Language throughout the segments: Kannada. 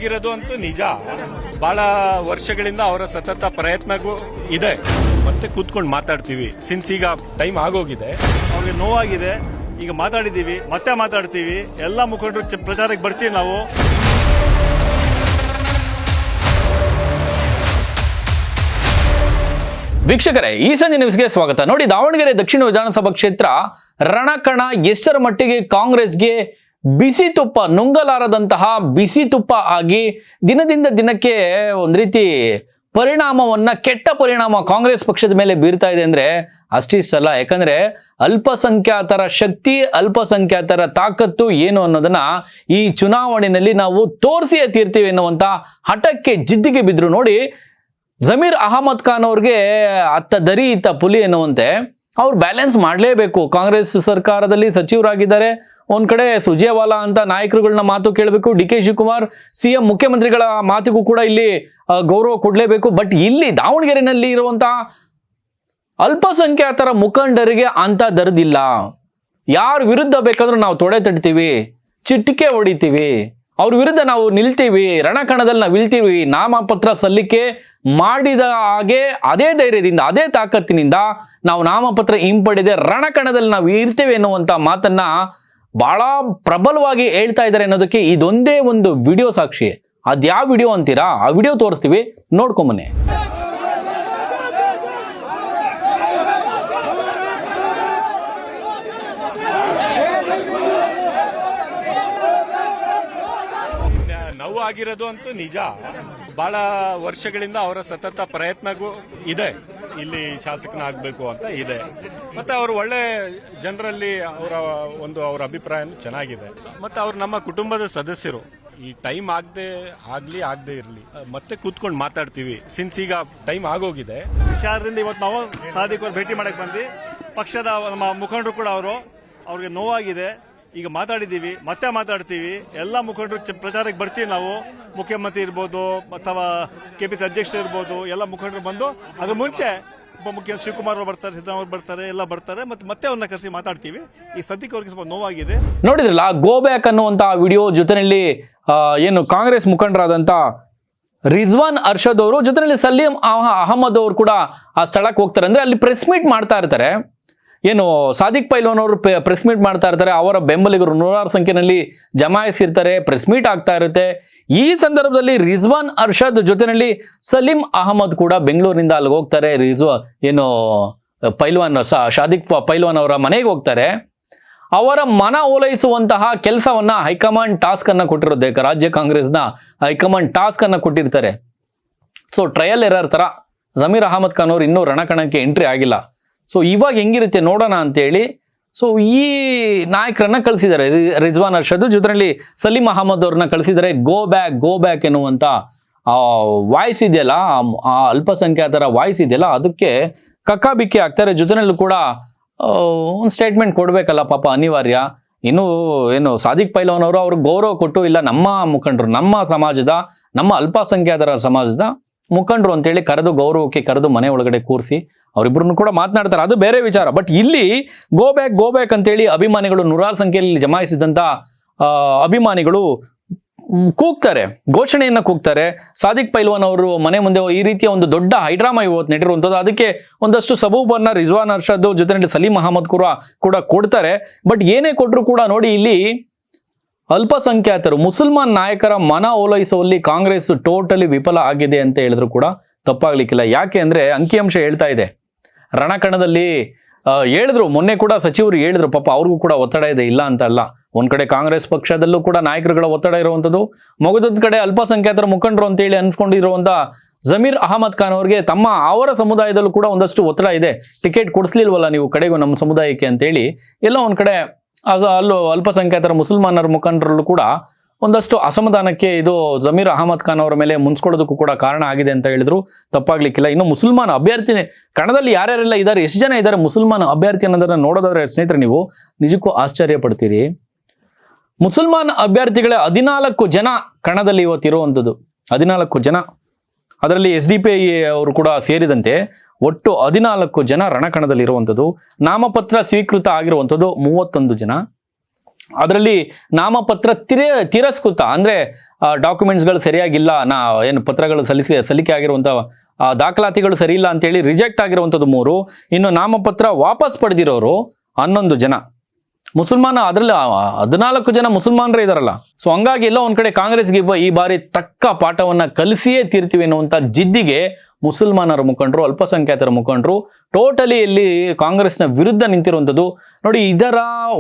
ನೋವಾಗಿರೋದು ಅಂತೂ ನಿಜ. ಬಹಳ ವರ್ಷಗಳಿಂದ ಅವರ ಸತತ ಪ್ರಯತ್ನಗೂ ಇದೆ. ಮತ್ತೆ ಕೂತ್ಕೊಂಡು ಮಾತಾಡ್ತೀವಿ ಸಿನ್ಸ್ ಈಗ ಟೈಮ್ ಆಗೋಗಿದೆ. ಅವ್ರಿಗೆ ನೋವಾಗಿದೆ, ಈಗ ಮಾತಾಡಿದ್ದೀವಿ, ಮತ್ತೆ ಮಾತಾಡ್ತೀವಿ. ಎಲ್ಲ ಮುಖಂಡರು ಪ್ರಚಾರಕ್ಕೆ ಬರ್ತೀವಿ ನಾವು. ವೀಕ್ಷಕರೇ, ಈ ಸಂಜೆ ನ್ಯೂಸ್ಗೆ ಸ್ವಾಗತ. ನೋಡಿ, ದಾವಣಗೆರೆ ದಕ್ಷಿಣ ವಿಧಾನಸಭಾ ಕ್ಷೇತ್ರ ರಣಕಣ ಎಷ್ಟರ ಮಟ್ಟಿಗೆ ಕಾಂಗ್ರೆಸ್ಗೆ ಬಿಸಿ ತುಪ್ಪ, ನುಂಗಲಾರದಂತಹ ಬಿಸಿ ತುಪ್ಪ ಆಗಿ ದಿನದಿಂದ ದಿನಕ್ಕೆ ಒಂದ್ ರೀತಿ ಪರಿಣಾಮವನ್ನ, ಕೆಟ್ಟ ಪರಿಣಾಮ ಕಾಂಗ್ರೆಸ್ ಪಕ್ಷದ ಮೇಲೆ ಬೀರ್ತಾ ಇದೆ ಅಂದ್ರೆ ಅಷ್ಟಿಷ್ಟಲ್ಲ. ಯಾಕಂದ್ರೆ ಅಲ್ಪಸಂಖ್ಯಾತರ ಶಕ್ತಿ, ಅಲ್ಪಸಂಖ್ಯಾತರ ತಾಕತ್ತು ಏನು ಅನ್ನೋದನ್ನ ಈ ಚುನಾವಣೆಯಲ್ಲಿ ನಾವು ತೋರಿಸಿಯೇ ತೀರ್ತೀವಿ ಎನ್ನುವಂತ ಹಠಕ್ಕೆ, ಜಿದ್ದಿಗೆ ಬಿದ್ರು. ನೋಡಿ, ಜಮೀರ್ ಅಹಮದ್ ಖಾನ್ ಅವ್ರಿಗೆ ಅತ್ತ ದರಿ ಇತ್ತ ಪುಲಿ ಎನ್ನುವಂತೆ ಅವ್ರು ಬ್ಯಾಲೆನ್ಸ್ ಮಾಡಲೇಬೇಕು. ಕಾಂಗ್ರೆಸ್ ಸರ್ಕಾರದಲ್ಲಿ ಸಚಿವರಾಗಿದ್ದಾರೆ, ಒಂದ್ ಕಡೆ ಸುರ್ಜೇವಾಲಾ ಅಂತ ನಾಯಕರುಗಳನ್ನ ಮಾತು ಕೇಳಬೇಕು, ಡಿ ಕೆ ಶಿವಕುಮಾರ್ ಸಿಎಂ ಮುಖ್ಯಮಂತ್ರಿಗಳ ಮಾತಿಗೂ ಕೂಡ ಇಲ್ಲಿ ಗೌರವ ಕೊಡ್ಲೇಬೇಕು. ಬಟ್ ಇಲ್ಲಿ ದಾವಣಗೆರೆನಲ್ಲಿ ಇರುವಂತಹ ಅಲ್ಪಸಂಖ್ಯಾತರ ಮುಖಂಡರಿಗೆ ಅಂತ ದರ್ದಿಲ್ಲ. ಯಾರ ವಿರುದ್ಧ ಬೇಕಾದ್ರೂ ನಾವು ತೊಡೆ ತಟ್ತೀವಿ, ಚಿಟ್ಟಿಕೆ ಹೊಡಿತೀವಿ, ಅವ್ರ ವಿರುದ್ಧ ನಾವು ನಿಲ್ತೀವಿ, ರಣಕಣದಲ್ಲಿ ನಾವು ಇಳ್ತೀವಿ. ನಾಮಪತ್ರ ಸಲ್ಲಿಕೆ ಮಾಡಿದ ಹಾಗೆ ಅದೇ ಧೈರ್ಯದಿಂದ, ಅದೇ ತಾಕತ್ತಿನಿಂದ ನಾವು ನಾಮಪತ್ರ ಹಿಂಪಡೆದೆ ರಣಕಣದಲ್ಲಿ ನಾವು ಇರ್ತೇವೆ ಎನ್ನುವಂತ ಮಾತನ್ನ ಬಹಳ ಪ್ರಬಲವಾಗಿ ಹೇಳ್ತಾ ಇದ್ದಾರೆ ಅನ್ನೋದಕ್ಕೆ ಇದೊಂದೇ ಒಂದು ವಿಡಿಯೋ ಸಾಕ್ಷಿ. ಅದ್ಯಾವ ವಿಡಿಯೋ ಅಂತೀರಾ? ಆ ವಿಡಿಯೋ ತೋರಿಸ್ತೀವಿ, ನೋಡ್ಕೊಂಬನ್ನಿ. ನೋವಾಗಿರೋದು ಅಂತೂ ನಿಜ. ಬಹಳ ವರ್ಷಗಳಿಂದ ಅವರ ಸತತ ಪ್ರಯತ್ನಗೂ ಇದೆ, ಇಲ್ಲಿ ಶಾಸಕನಾಗಬೇಕು ಅಂತ ಇದೆ. ಮತ್ತೆ ಅವರು ಒಳ್ಳೆ ಜನರಲ್ಲಿ ಅವರ ಅಭಿಪ್ರಾಯ ಚೆನ್ನಾಗಿದೆ. ಮತ್ತೆ ಅವ್ರು ನಮ್ಮ ಕುಟುಂಬದ ಸದಸ್ಯರು. ಈ ಟೈಮ್ ಆಗದೆ ಇರಲಿ, ಮತ್ತೆ ಕೂತ್ಕೊಂಡು ಮಾತಾಡ್ತೀವಿ ಸಿನ್ಸ್ ಈಗ ಟೈಮ್ ಆಗೋಗಿದೆ. ವಿಚಾರದಿಂದ ಇವತ್ತು ನಾವು ಸಾದಿಕ್ ಅವ್ರು ಭೇಟಿ ಮಾಡಕ್ ಬಂದ್ವಿ. ಪಕ್ಷದ ನಮ್ಮ ಮುಖಂಡರು ಕೂಡ ಅವ್ರಿಗೆ ನೋವಾಗಿದೆ, ಈಗ ಮಾತಾಡಿದ್ದೀವಿ, ಮತ್ತೆ ಮಾತಾಡ್ತೀವಿ. ಎಲ್ಲ ಮುಖಂಡರು ಪ್ರಚಾರಕ್ಕೆ ಬರ್ತೀವಿ ನಾವು. ಮುಖ್ಯಮಂತ್ರಿ ಇರ್ಬೋದು ಅಥವಾ ಕೆಪಿಸಿ ಅಧ್ಯಕ್ಷರು ಇರ್ಬೋದು, ಎಲ್ಲ ಮುಖಂಡರು ಬಂದು ಅದ್ರ ಮುಂಚೆ ಉಪಮುಖ್ಯಮಂತ್ರಿ ಶಿವಕುಮಾರ್ ಅವರು ಬರ್ತಾರೆ, ಸಿದ್ದರಾಮಯ್ಯ ಬರ್ತಾರೆ, ಎಲ್ಲ ಬರ್ತಾರೆ. ಮತ್ತೆ ಅವ್ರನ್ನ ಕರೆಸಿ ಮಾತಾಡ್ತೀವಿ. ಈ ಸದ್ಯಕ್ಕೆ ಅವ್ರಿಗೆ ಸ್ವಲ್ಪ ನೋವಾಗಿದೆ. ನೋಡಿದ್ರಲ್ಲ, ಗೋ ಬ್ಯಾಕ್ ಅನ್ನುವಂತ ವಿಡಿಯೋ ಜೊತೆಯಲ್ಲಿ ಏನು ಕಾಂಗ್ರೆಸ್ ಮುಖಂಡರಾದಂತ ರಿಜ್ವಾನ್ ಅರ್ಷದ್ ಅವರು ಜೊತೆಯಲ್ಲಿ ಸಲೀಂ ಅಹಮದ್ ಅವರು ಕೂಡ ಆ ಸ್ಥಳಕ್ಕೆ ಹೋಗ್ತಾರೆ. ಅಂದ್ರೆ ಅಲ್ಲಿ ಪ್ರೆಸ್ ಮೀಟ್ ಮಾಡ್ತಾ ಇರ್ತಾರೆ. ಏನು ಸಾದಿಕ್ ಪೈಲ್ವಾನ್ ಅವರು ಪ್ರೆಸ್ ಮೀಟ್ ಮಾಡ್ತಾ ಇರ್ತಾರೆ. ಅವರ ಬೆಂಬಲಿಗರು ನೂರಾರು ಸಂಖ್ಯೆಯಲ್ಲಿ ಜಮಾಯಿಸಿರ್ತಾರೆ, ಪ್ರೆಸ್ ಮೀಟ್ ಆಗ್ತಾ ಇರುತ್ತೆ. ಈ ಸಂದರ್ಭದಲ್ಲಿ ರಿಜ್ವಾನ್ ಅರ್ಷದ್ ಜೊತೆಯಲ್ಲಿ ಸಲೀಂ ಅಹಮದ್ ಕೂಡ ಬೆಂಗಳೂರಿನಿಂದ ಅಲ್ಲಿಗೆ ಹೋಗ್ತಾರೆ. ಪೈಲ್ವಾನ್ ಸಾದಿಕ್ ಪೈಲ್ವಾನ್ ಅವರ ಮನೆಗೆ ಹೋಗ್ತಾರೆ. ಅವರ ಮನ ಓಲೈಸುವಂತಹ ಕೆಲಸವನ್ನ ಹೈಕಮಾಂಡ್ ಟಾಸ್ಕ್ ಅನ್ನ ಕೊಟ್ಟಿರುತ್ತೆ. ರಾಜ್ಯ ಕಾಂಗ್ರೆಸ್ನ ಹೈಕಮಾಂಡ್ ಟಾಸ್ಕ್ ಅನ್ನ ಕೊಟ್ಟಿರ್ತಾರೆ. ಸೊ ಟ್ರಯಲ್ ಎರರ್ ತರ ಜಮೀರ್ ಅಹಮದ್ ಖಾನ್ ಅವರು ಇನ್ನೂ ರಣಕಣಕ್ಕೆ ಎಂಟ್ರಿ ಆಗಿಲ್ಲ. ಸೊ ಇವಾಗ ಹೆಂಗಿರುತ್ತೆ ನೋಡೋಣ ಅಂತೇಳಿ ಸೊ ಈ ನಾಯಕರನ್ನ ಕಳಿಸಿದ್ದಾರೆ. ರಿಜ್ವಾನ್ ಅರ್ಷದ್ ಜೊತೆಯಲ್ಲಿ ಸಲೀಂ ಅಹಮದ್ ಅವ್ರನ್ನ ಕಳಿಸಿದ್ದಾರೆ. ಗೋ ಬ್ಯಾಕ್ ಎನ್ನುವಂತ ವಾಯ್ಸ್ ಇದೆಯಲ್ಲ, ಆ ಅಲ್ಪಸಂಖ್ಯಾತರ ವಾಯ್ಸ್ ಇದೆಯಲ್ಲ, ಅದಕ್ಕೆ ಕಕ್ಕಾಬಿಕ್ಕಿ ಆಗ್ತಾರೆ. ಜೊತೆನಲ್ಲೂ ಕೂಡ ಒಂದು ಸ್ಟೇಟ್ಮೆಂಟ್ ಕೊಡ್ಬೇಕಲ್ಲ ಪಾಪ, ಅನಿವಾರ್ಯ. ಏನು ಸಾದಿಕ್ ಪೈಲ್ವಾನ್ ಅವರು ಅವ್ರಿಗೆ ಗೌರವ ಕೊಟ್ಟು, ಇಲ್ಲ ನಮ್ಮ ಮುಖಂಡರು, ನಮ್ಮ ಸಮಾಜದ, ನಮ್ಮ ಅಲ್ಪಸಂಖ್ಯಾತರ ಸಮಾಜದ ಮುಖಂಡರು ಅಂತೇಳಿ ಗೌರವಕ್ಕೆ ಕರೆದು ಮನೆ ಒಳಗಡೆ ಕೂರಿಸಿ ಅವರಿಬ್ಬರನ್ನು ಕೂಡ ಮಾತನಾಡ್ತಾರೆ. ಅದು ಬೇರೆ ವಿಚಾರ. ಬಟ್ ಇಲ್ಲಿ ಗೋ ಬ್ಯಾಕ್ ಅಂತೇಳಿ ಅಭಿಮಾನಿಗಳು, ನೂರಾರು ಸಂಖ್ಯೆಯಲ್ಲಿ ಜಮಾಯಿಸಿದಂತ ಅಭಿಮಾನಿಗಳು ಕೂಗ್ತಾರೆ, ಘೋಷಣೆಯನ್ನ ಕೂಗ್ತಾರೆ. ಸಾದಿಕ್ ಪೈಲ್ವಾನ್ ಅವರು ಮನೆ ಮುಂದೆ ಈ ರೀತಿಯ ಒಂದು ದೊಡ್ಡ ಹೈಡ್ರಾಮಾ ಇವತ್ತು ನೆಟ್ಟಿರುವಂಥದ್ದು. ಅದಕ್ಕೆ ಒಂದಷ್ಟು ಸಬೂಬನ್ನ ರಿಜ್ವಾನ್ ಅರ್ಷದ್ ಜೊತೆಯಲ್ಲಿ ಸಲೀಂ ಅಹಮದ್ ಕೂಡ ಕೊಡ್ತಾರೆ. ಬಟ್ ಏನೇ ಕೊಟ್ಟರು ಕೂಡ ನೋಡಿ, ಇಲ್ಲಿ ಅಲ್ಪಸಂಖ್ಯಾತರು, ಮುಸಲ್ಮಾನ್ ನಾಯಕರ ಮನ ಓಲೈಸುವಲ್ಲಿ ಕಾಂಗ್ರೆಸ್ ಟೋಟಲಿ ವಿಫಲ ಆಗಿದೆ ಅಂತ ಹೇಳಿದ್ರು ಕೂಡ ತಪ್ಪಾಗ್ಲಿಕ್ಕಿಲ್ಲ. ಯಾಕೆ ಅಂದ್ರೆ ಅಂಕಿಅಂಶ ಹೇಳ್ತಾ ಇದೆ. ರಣಕಣದಲ್ಲಿ ಹೇಳಿದ್ರು, ಮೊನ್ನೆ ಕೂಡ ಸಚಿವರು ಹೇಳಿದ್ರು, ಪಾಪ ಅವ್ರಿಗೂ ಕೂಡ ಒತ್ತಡ ಇದೆ, ಇಲ್ಲ ಅಂತ ಅಲ್ಲ. ಒಂದ್ ಕಡೆ ಕಾಂಗ್ರೆಸ್ ಪಕ್ಷದಲ್ಲೂ ಕೂಡ ನಾಯಕರುಗಳ ಒತ್ತಡ ಇರುವಂತದ್ದು, ಮಗದೊಂದ್ ಕಡೆ ಅಲ್ಪಸಂಖ್ಯಾತರ ಮುಖಂಡರು ಅಂತೇಳಿ ಅನ್ಸ್ಕೊಂಡಿರುವಂತ ಜಮೀರ್ ಅಹಮದ್ ಖಾನ್ ಅವ್ರಿಗೆ ಅವರ ಸಮುದಾಯದಲ್ಲೂ ಕೂಡ ಒಂದಷ್ಟು ಒತ್ತಡ ಇದೆ. ಟಿಕೆಟ್ ಕೊಡಿಸ್ಲಿಲ್ವಲ್ಲ ನೀವು ಕಡೆಗೂ ನಮ್ಮ ಸಮುದಾಯಕ್ಕೆ ಅಂತೇಳಿ ಎಲ್ಲ ಒಂದ್ ಕಡೆ ಅಲ್ಲೂ ಅಲ್ಪಸಂಖ್ಯಾತರ ಮುಸಲ್ಮಾನರ ಮುಖಂಡರಲ್ಲೂ ಕೂಡ ಒಂದಷ್ಟು ಅಸಮಾಧಾನಕ್ಕೆ ಇದು ಜಮೀರ್ ಅಹಮದ್ ಖಾನ್ ಅವರ ಮೇಲೆ ಮುನ್ಸ್ಕೊಳ್ಳೋದಕ್ಕೂ ಕೂಡ ಕಾರಣ ಆಗಿದೆ ಅಂತ ಹೇಳಿದ್ರು ತಪ್ಪಾಗ್ಲಿಕ್ಕಿಲ್ಲ. ಇನ್ನು ಮುಸಲ್ಮಾನ ಅಭ್ಯರ್ಥಿ ಕಣದಲ್ಲಿ ಯಾರ್ಯಾರೆಲ್ಲ ಇದ್ದಾರೆ, ಎಷ್ಟು ಜನ ಇದ್ದಾರೆ ಮುಸಲ್ಮಾನ ಅಭ್ಯರ್ಥಿ ಅನ್ನೋದನ್ನ ನೋಡೋದಾದ್ರೆ ಸ್ನೇಹಿತರೆ, ನೀವು ನಿಜಕ್ಕೂ ಆಶ್ಚರ್ಯ ಪಡ್ತೀರಿ. ಮುಸಲ್ಮಾನ್ ಅಭ್ಯರ್ಥಿಗಳ 14 ಜನ ಕಣದಲ್ಲಿ ಇವತ್ತಿರುವಂಥದ್ದು. 14 ಜನ, ಅದರಲ್ಲಿ SDPI ಅವರು ಕೂಡ ಸೇರಿದಂತೆ ಒಟ್ಟು 14 ಜನ ರಣಕಣದಲ್ಲಿ ಇರುವಂಥದ್ದು. ನಾಮಪತ್ರ ಸ್ವೀಕೃತ ಆಗಿರುವಂಥದ್ದು 31 ಜನ. ಅದರಲ್ಲಿ ನಾಮಪತ್ರ ತಿರಸ್ಕೃತ ಅಂದ್ರೆ ಡಾಕ್ಯುಮೆಂಟ್ಸ್ಗಳು ಸರಿಯಾಗಿಲ್ಲ, ಏನು ಪತ್ರಗಳು ಸಲ್ಲಿಕೆ ಆಗಿರುವಂಥ ದಾಖಲಾತಿಗಳು ಸರಿ ಇಲ್ಲ ಅಂತೇಳಿ ರಿಜೆಕ್ಟ್ ಆಗಿರುವಂಥದ್ದು 3, ಇನ್ನು ನಾಮಪತ್ರ ವಾಪಸ್ ಪಡೆದಿರೋರು 11 ಜನ. ಮುಸಲ್ಮಾನ ಅದರಲ್ಲಿ 14 ಜನ ಮುಸಲ್ಮಾನರೇ ಇದಾರಲ್ಲ. ಸೊ ಹಂಗಾಗಿ ಎಲ್ಲ ಒಂದ್ ಕಡೆ ಕಾಂಗ್ರೆಸ್ಗೆ ಈ ಬಾರಿ ತಕ್ಕ ಪಾಠವನ್ನ ಕಲಿಸಿಯೇ ತೀರ್ತೀವಿ ಅನ್ನುವಂಥ ಜಿದ್ದಿಗೆ ಮುಸಲ್ಮಾನರ ಮುಖಂಡರು, ಅಲ್ಪಸಂಖ್ಯಾತರ ಮುಖಂಡರು ಟೋಟಲಿ ಇಲ್ಲಿ ಕಾಂಗ್ರೆಸ್ನ ವಿರುದ್ಧ ನಿಂತಿರುವಂಥದ್ದು ನೋಡಿ. ಇದರ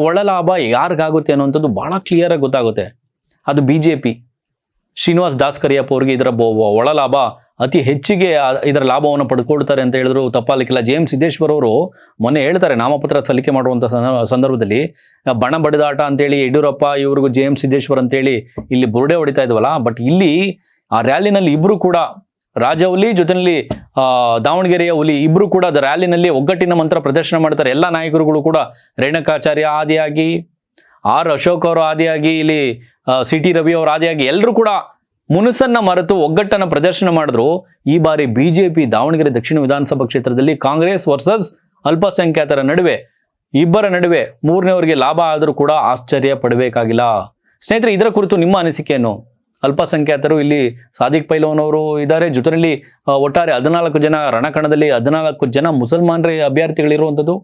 ಒಳಲಾಭ ಯಾರಿಗಾಗುತ್ತೆ ಅನ್ನುವಂಥದ್ದು ಬಹಳ ಕ್ಲಿಯರ್ ಆಗಿ ಗೊತ್ತಾಗುತ್ತೆ. ಅದು ಬಿಜೆಪಿ, ಶ್ರೀನಿವಾಸ್ ದಾಸ್ ಕರಿಯಪ್ಪ ಅವರಿಗೆ ಇದರ ಒಳಲಾಭ ಅತಿ ಹೆಚ್ಚಿಗೆ ಇದರ ಲಾಭವನ್ನು ಪಡ್ಕೊಳ್ತಾರೆ ಅಂತ ಹೇಳಿದ್ರು ತಪ್ಪಾಲಿಕ್ಕಿಲ್ಲ. ಜೆ ಎಂ ಸಿದ್ದೇಶ್ವರ್ ಅವರು ಮೊನ್ನೆ ಹೇಳ್ತಾರೆ, ನಾಮಪತ್ರ ಸಲ್ಲಿಕೆ ಮಾಡುವಂಥ ಸಂದರ್ಭದಲ್ಲಿ ಬಣ ಬಡಿದಾಟ ಅಂತೇಳಿ ಯಡಿಯೂರಪ್ಪ ಇವ್ರಿಗೂ ಜೆ ಎಂ ಸಿದ್ದೇಶ್ವರ್ ಅಂತೇಳಿ ಇಲ್ಲಿ ಬುರುಡೆ ಹೊಡಿತಾ ಇದ್ವಲ್ಲ. ಬಟ್ ಇಲ್ಲಿ ಆ ರ್ಯಾಲಿನಲ್ಲಿ ಇಬ್ರು ಕೂಡ, ರಾಜಹುಲಿ ಜೊತೆಯಲ್ಲಿ ದಾವಣಗೆರೆಯ ಹುಲಿ ಇಬ್ರು ಕೂಡ ರ್ಯಾಲಿನಲ್ಲಿ ಒಗ್ಗಟ್ಟಿನ ಮಂತ್ರ ಪ್ರದರ್ಶನ ಮಾಡ್ತಾರೆ. ಎಲ್ಲ ನಾಯಕರುಗಳು ಕೂಡ, ರೇಣುಕಾಚಾರ್ಯ ಆದಿಯಾಗಿ, ಆರ್ ಅಶೋಕ್ ಅವರು ಆದಿಯಾಗಿ, ಇಲ್ಲಿ ಸಿ ಟಿ ರವಿ ಅವರು ಆದಿಯಾಗಿ ಎಲ್ಲರೂ ಕೂಡ ಮುನುಸನ್ನ ಮರೆತು ಒಗ್ಗಟ್ಟನ್ನ ಪ್ರದರ್ಶನ ಮಾಡಿದ್ರು. ಈ ಬಾರಿ ಬಿಜೆಪಿ ದಾವಣಗೆರೆ ದಕ್ಷಿಣ ವಿಧಾನಸಭಾ ಕ್ಷೇತ್ರದಲ್ಲಿ ಕಾಂಗ್ರೆಸ್ ವರ್ಸಸ್ ಅಲ್ಪಸಂಖ್ಯಾತರ ನಡುವೆ, ಇಬ್ಬರ ನಡುವೆ ಮೂರನೇವರಿಗೆ ಲಾಭ ಆದರೂ ಕೂಡ ಆಶ್ಚರ್ಯ ಪಡಬೇಕಾಗಿಲ್ಲ. ಸ್ನೇಹಿತರೆ, ಇದರ ಕುರಿತು ನಿಮ್ಮ ಅನಿಸಿಕೆಯನ್ನು? ಅಲ್ಪಸಂಖ್ಯಾತರು ಇಲ್ಲಿ ಸಾದಿಕ್ ಪೈಲ್ವಾನ್ ಅವರು ಇದ್ದಾರೆ, ಜೊತೆಯಲ್ಲಿ ಒಟ್ಟಾರೆ 14 ಜನ ರಣಕಣದಲ್ಲಿ 14 ಜನ ಮುಸಲ್ಮಾನರೇ ಅಭ್ಯರ್ಥಿಗಳಿರುವಂಥದ್ದು.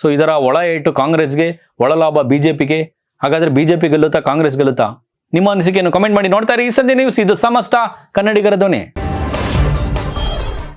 ಸೊ ಇದರ ಒಳ ಏಟು ಕಾಂಗ್ರೆಸ್ಗೆ, ಒಳ ಲಾಭ ಬಿಜೆಪಿಗೆ. ಹಾಗಾದ್ರೆ ಬಿಜೆಪಿ ಗೆಲ್ಲುತ್ತಾ, ಕಾಂಗ್ರೆಸ್ ಗೆಲ್ಲುತ್ತಾ? ನಿಮ್ಮ ಅನಿಸಿಕೆಯನ್ನು ಕಮೆಂಟ್ ಮಾಡಿ. ನೋಡ್ತಾ ಇರಿ ಈ ಸಂಧಿ ನ್ಯೂಸ್, ಇದು ಸಮಸ್ತ ಕನ್ನಡಿಗರ ಧ್ವನಿ.